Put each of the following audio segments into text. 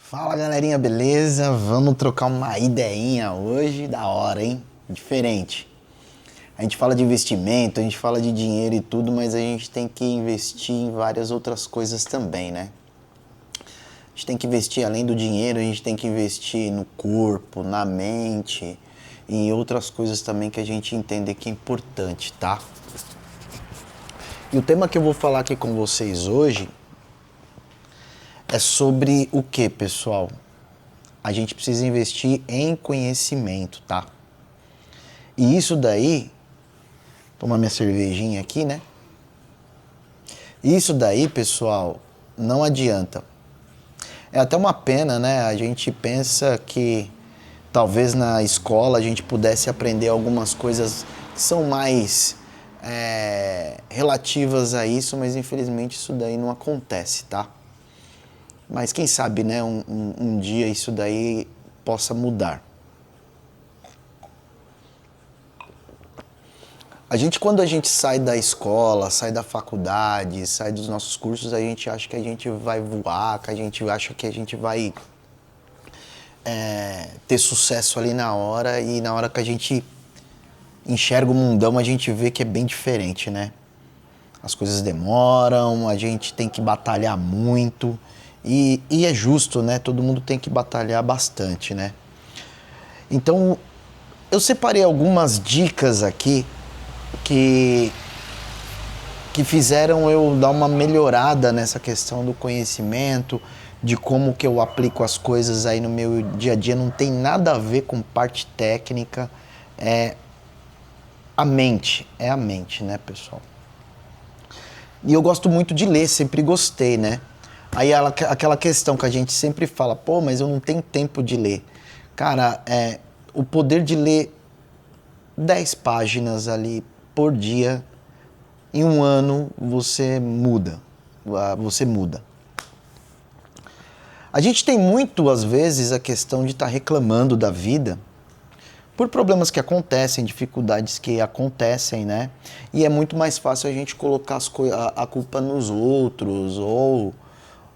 Fala galerinha, beleza? Vamos trocar uma ideinha hoje, da hora, hein? Diferente. A gente fala de investimento, a gente fala de dinheiro e tudo, mas a gente tem que investir em várias outras coisas também, né? A gente tem que investir além do dinheiro, a gente tem que investir no corpo, na mente e em outras coisas também que a gente entende que é importante, tá? E o tema que eu vou falar aqui com vocês hoje é sobre o que, pessoal? A gente precisa investir em conhecimento, tá? E isso daí, tomar minha cervejinha aqui, né? Isso daí, pessoal, não adianta. É até uma pena, né? A gente pensa que talvez na escola a gente pudesse aprender algumas coisas que são mais relativas a isso, mas infelizmente isso daí não acontece, tá? Mas quem sabe, né, um dia isso daí possa mudar. Quando a gente sai da escola, sai da faculdade, sai dos nossos cursos, a gente acha que a gente vai voar, que a gente acha que a gente vai ter sucesso ali na hora, e na hora que a gente enxerga o mundão, a gente vê que é bem diferente, né? As coisas demoram, a gente tem que batalhar muito. E é justo, né? Todo mundo tem que batalhar bastante, né? Então, eu separei algumas dicas aqui que fizeram eu dar uma melhorada nessa questão do conhecimento, de como que eu aplico as coisas aí no meu dia a dia. Não tem nada a ver com parte técnica, é a mente, né, pessoal? E eu gosto muito de ler, sempre gostei, né? Aí aquela questão que a gente sempre fala, pô, mas eu não tenho tempo de ler. Cara, o poder de ler 10 páginas ali por dia, em um ano você muda. A gente tem muito, às vezes, a questão de estar reclamando da vida por problemas que acontecem, dificuldades que acontecem, né? E é muito mais fácil a gente colocar a culpa nos outros, ou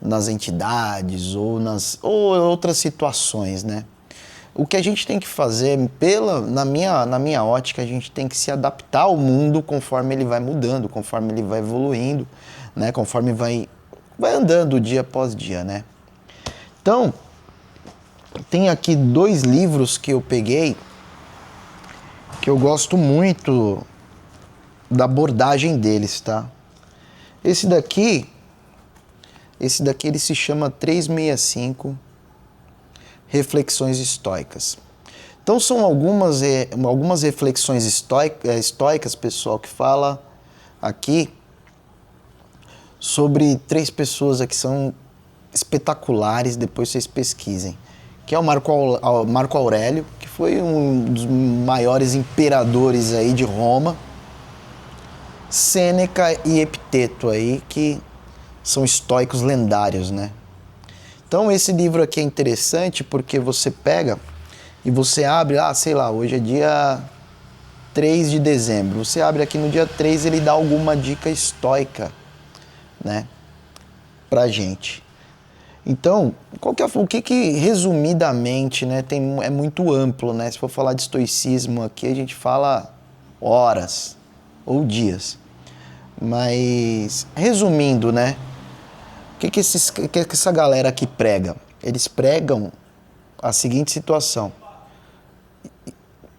nas entidades, ou outras situações, né? O que a gente tem que fazer, na minha ótica, a gente tem que se adaptar ao mundo conforme ele vai mudando, conforme ele vai evoluindo, né? Conforme vai andando dia após dia, né? Então, tem aqui 2 livros que eu peguei, que eu gosto muito da abordagem deles, tá? Esse daqui ele se chama 365 Reflexões Estoicas. Então são algumas reflexões estoicas, pessoal, que fala aqui sobre 3 pessoas aqui que são espetaculares, depois vocês pesquisem. Que é o Marco Aurélio, que foi um dos maiores imperadores aí de Roma, Sêneca e Epiteto aí, que são estoicos lendários, né? Então esse livro aqui é interessante porque você pega e você abre, sei lá, hoje é dia 3 de dezembro. Você abre aqui no dia 3, ele dá alguma dica estoica, né, pra gente. Então, o que resumidamente, né, é muito amplo, né? Se for falar de estoicismo aqui, a gente fala horas ou dias. Mas, resumindo, né, o que essa galera aqui prega? Eles pregam a seguinte situação: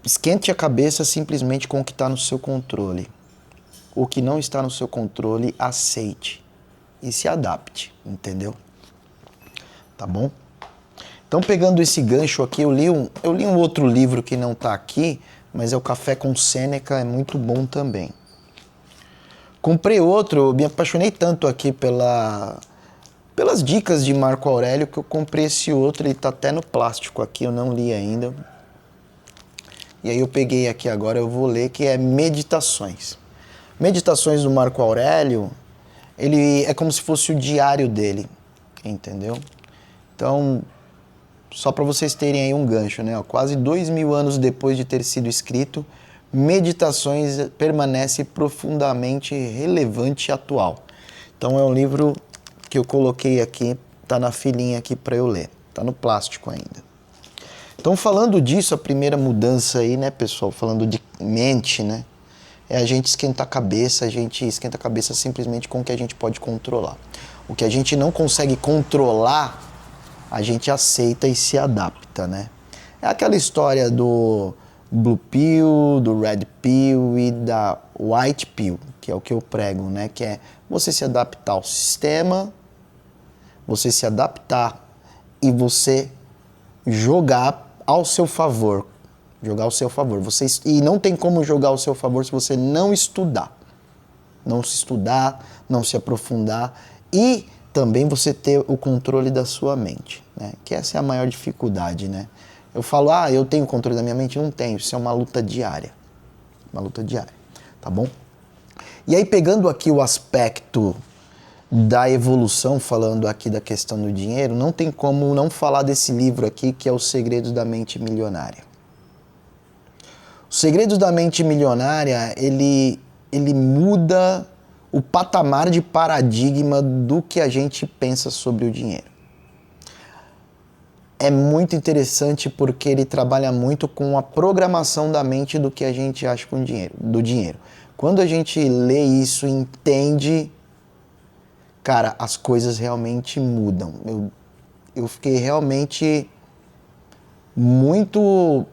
esquente a cabeça simplesmente com o que está no seu controle. O que não está no seu controle, aceite e se adapte, entendeu? Tá bom? Então, pegando esse gancho aqui, eu li um outro livro que não está aqui, mas é o Café com Sêneca, é muito bom também. Comprei outro, eu me apaixonei tanto aqui pelas dicas de Marco Aurélio que eu comprei esse outro, ele está até no plástico aqui, eu não li ainda. E aí eu peguei aqui agora, eu vou ler, que é Meditações. Meditações do Marco Aurélio, ele é como se fosse o diário dele, entendeu? Então, só para vocês terem aí um gancho, né? Quase 2000 anos depois de ter sido escrito, Meditações permanece profundamente relevante e atual. Então é um livro que eu coloquei aqui, tá na filinha aqui para eu ler, Tá no plástico ainda. Então, falando disso, a primeira mudança aí, né, pessoal, falando de mente, né, é a gente esquentar a cabeça, a gente esquenta a cabeça simplesmente com o que a gente pode controlar. O que a gente não consegue controlar, a gente aceita e se adapta, né? É aquela história do Blue Pill, do Red Pill e da White Pill, que é o que eu prego, né? Que é você se adaptar ao sistema, você se adaptar e você jogar ao seu favor. Jogar ao seu favor. E não tem como jogar ao seu favor se você não estudar. Não se estudar, não se aprofundar e também você ter o controle da sua mente, né? Que essa é a maior dificuldade, né? Eu falo, eu tenho controle da minha mente? Não tenho, isso é uma luta diária. Uma luta diária, tá bom? E aí, pegando aqui o aspecto da evolução, falando aqui da questão do dinheiro, não tem como não falar desse livro aqui, que é Os Segredos da Mente Milionária. Os Segredos da Mente Milionária, ele muda o patamar de paradigma do que a gente pensa sobre o dinheiro. É muito interessante porque ele trabalha muito com a programação da mente do que a gente acha do dinheiro. Quando a gente lê isso e entende, cara, as coisas realmente mudam. Eu fiquei realmente muito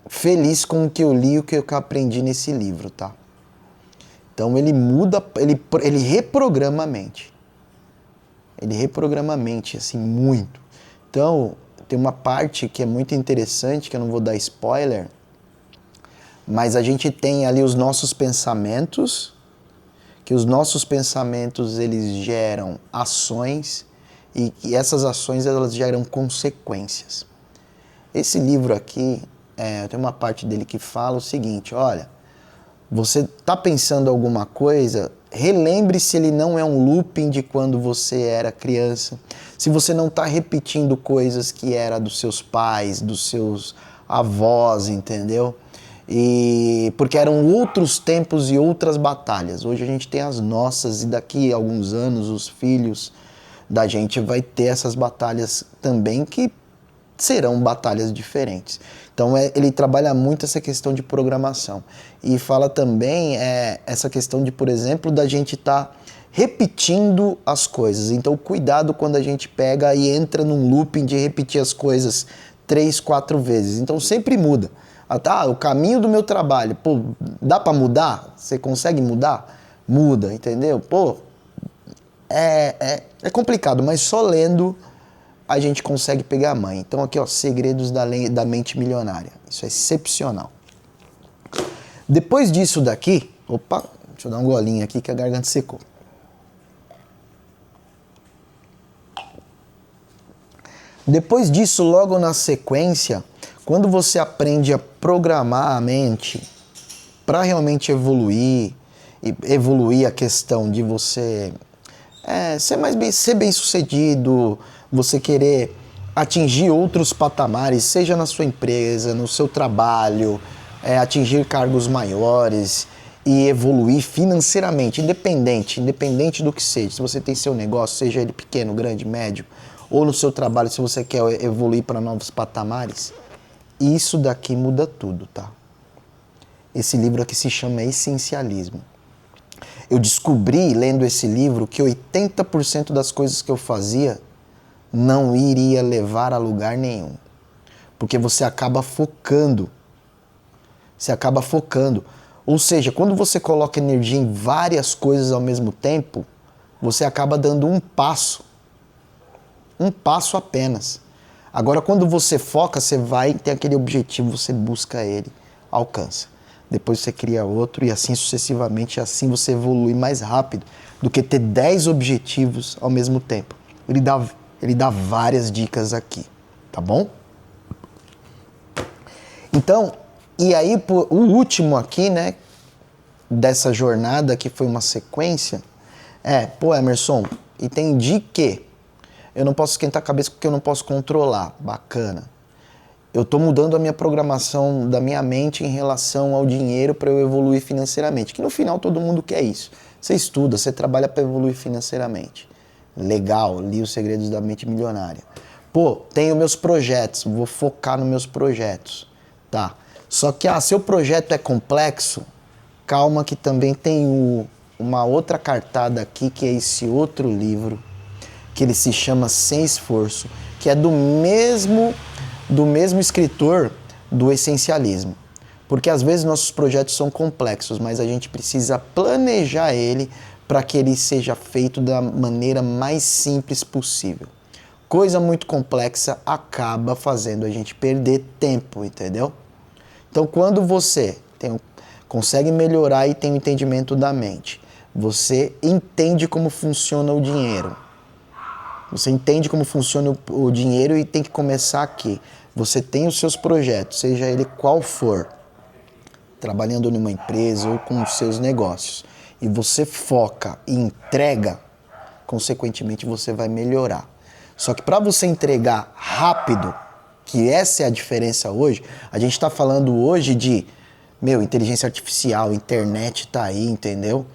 feliz com o que eu li e o que eu aprendi nesse livro, tá? Então ele muda, ele reprograma a mente. Ele reprograma a mente, assim, muito. Então, tem uma parte que é muito interessante, que eu não vou dar spoiler, mas a gente tem ali os nossos pensamentos, que os nossos pensamentos, eles geram ações, e essas ações, elas geram consequências. Esse livro aqui, tem uma parte dele que fala o seguinte, olha, você está pensando alguma coisa, relembre se ele não é um looping de quando você era criança, se você não está repetindo coisas que era dos seus pais, dos seus avós, entendeu? Porque eram outros tempos e outras batalhas. Hoje a gente tem as nossas e daqui a alguns anos os filhos da gente vai ter essas batalhas também que serão batalhas diferentes. Então ele trabalha muito essa questão de programação e fala também essa questão de, por exemplo, da gente estar repetindo as coisas. Então cuidado quando a gente pega e entra num looping de repetir as coisas 3, 4 vezes. Então sempre muda. O caminho do meu trabalho, dá para mudar? Você consegue mudar? Muda, entendeu? É complicado, mas só lendo a gente consegue pegar a manha. Então aqui, Segredos da Mente Milionária. Isso é excepcional. Depois disso daqui, deixa eu dar um golinho aqui que a garganta secou. Depois disso, logo na sequência, quando você aprende a programar a mente para realmente evoluir a questão de você ser bem sucedido, você querer atingir outros patamares, seja na sua empresa, no seu trabalho, atingir cargos maiores e evoluir financeiramente, independente do que seja. Se você tem seu negócio, seja ele pequeno, grande, médio, ou no seu trabalho, se você quer evoluir para novos patamares, isso daqui muda tudo, tá? Esse livro aqui se chama Essencialismo. Eu descobri, lendo esse livro, que 80% das coisas que eu fazia não iria levar a lugar nenhum. Porque você acaba focando. Ou seja, quando você coloca energia em várias coisas ao mesmo tempo, você acaba dando um passo. Um passo apenas. Agora, quando você foca, você vai, tem aquele objetivo, você busca ele, alcança. Depois você cria outro e assim sucessivamente, assim você evolui mais rápido do que ter 10 objetivos ao mesmo tempo. Ele dá várias dicas aqui, tá bom? Então, e aí o último aqui, né, dessa jornada que foi uma sequência, Emerson, entendi que eu não posso esquentar a cabeça porque eu não posso controlar. Bacana. eu estou mudando a minha programação da minha mente em relação ao dinheiro para eu evoluir financeiramente. Que no final todo mundo quer isso. Você estuda, você trabalha para evoluir financeiramente. Legal, li Os Segredos da Mente Milionária. Pô, tenho meus projetos, vou focar nos meus projetos. Tá. Só que, seu projeto é complexo, calma que também tem uma outra cartada aqui, que é esse outro livro, que ele se chama Sem Esforço, que é do mesmo escritor do Essencialismo. Porque às vezes nossos projetos são complexos, mas a gente precisa planejar ele para que ele seja feito da maneira mais simples possível. Coisa muito complexa acaba fazendo a gente perder tempo, entendeu? Então, quando você consegue melhorar e tem o entendimento da mente, você entende como funciona o dinheiro. Você entende como funciona o dinheiro e tem que começar aqui. Você tem os seus projetos, seja ele qual for, trabalhando numa empresa ou com os seus negócios, e você foca e entrega, consequentemente você vai melhorar. Só que para você entregar rápido, que essa é a diferença hoje, a gente está falando hoje de, inteligência artificial, internet tá aí, entendeu?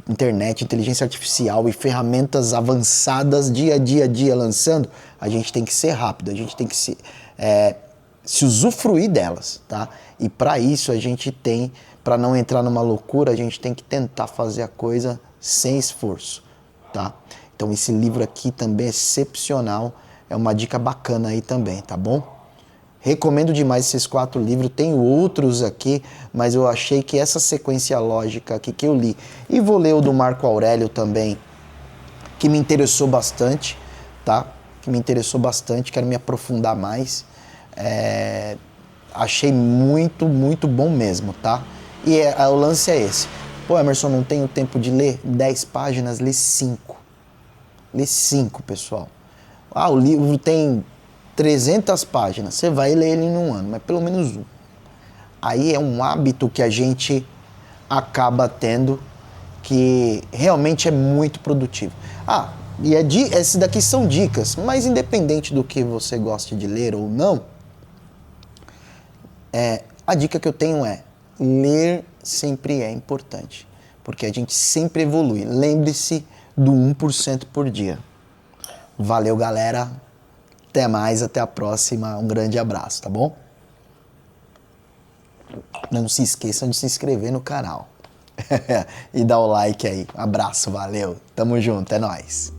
Internet, inteligência artificial e ferramentas avançadas dia a dia lançando, a gente tem que ser rápido, a gente tem que se usufruir delas, tá? E para isso a gente tem, para não entrar numa loucura, a gente tem que tentar fazer a coisa sem esforço, tá? Então esse livro aqui também é excepcional, é uma dica bacana aí também, tá bom? Recomendo demais esses 4 livros, tem outros aqui, mas eu achei que essa sequência lógica aqui que eu li, e vou ler o do Marco Aurélio também, que me interessou bastante, tá? Que me interessou bastante, quero me aprofundar mais. Achei muito, muito bom mesmo, tá? E o lance é esse. Pô, Emerson, não tenho tempo de ler 10 páginas, lê 5. Lê 5, pessoal. O livro tem 300 páginas, você vai ler ele em um ano, mas pelo menos um. Aí é um hábito que a gente acaba tendo que realmente é muito produtivo. E esses daqui são dicas, mas independente do que você goste de ler ou não, a dica que eu tenho é: ler sempre é importante, porque a gente sempre evolui. Lembre-se do 1% por dia. Valeu, galera. Até mais, até a próxima. Um grande abraço, tá bom? Não se esqueçam de se inscrever no canal. E dar o like aí. Abraço, valeu. Tamo junto, é nóis.